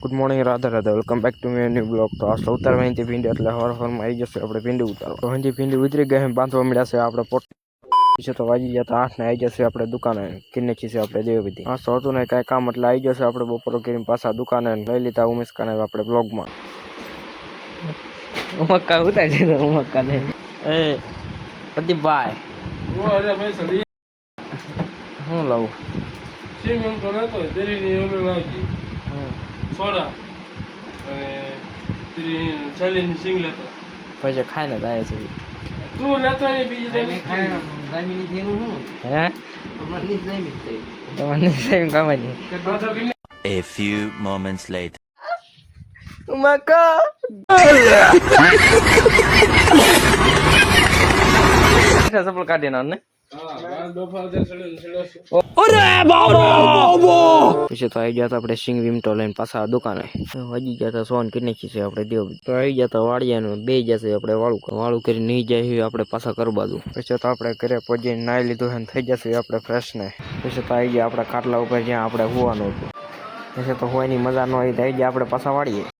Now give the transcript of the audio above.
Good morning Radha Radha welcome back to me new blog. તો આ 17 મહિનાથી ભીંડી એટલે હવારમાં આવી જશે આપણે ભીંડી ઉતારો. તો હજી ભીંડી ઉતરી ગઈ બાંધવા મળ્યા છે આપણે પોટ છે તો વાજી ગયા તો 8 ને આવી જશે આપણે દુકાને કિન્ને છે આપણે દેવી બધી હા તો હતું ને કાંઈ કામ એટલે આવી જશે આપણે બપોરો કરીને પાછા દુકાને લઈ લીધા ઉમેશ કાને આપણે બ્લોગમાં ઉમક્કા ઉતાર છે ઉમક્કા ને એ પ્રદીપભાઈ હું લાવું સિંગ એમ તો નતો તેરીની ઓલો લાવજી સોડા અને તેરી ચાલીની સિંગ લેતો પછી ખાઈને જાય છે તું લેતો ને બીજી તો હે તમારે સેમ કામ નહીં. A few moments later. ઉમક્કા સપલ કાઢી ના ને પછી તો આવી ગયા આપણે સિંગ વિમટો લઈને પાછા દુકાને વાજી ગયા હતા સોન કરી નાખી છે આપણે દેવ તો આવી ગયા હતા વાળિયાનું બે જશે આપણે વાળું કરી નહીં જાય આપણે પાછા કર બાજુ પછી તો આપણે ઘરે પહોંચીને નાઈ લીધું અને થઈ જશે આપણે ફ્રેશ ને પછી તો આવી ગયા આપણા ખાટલા ઉપર જ્યાં આપણે હોવાનું હતું પછી તો હોવાની મજા ન આવી તો આવી ગયા આપણે પાછા વાળીએ.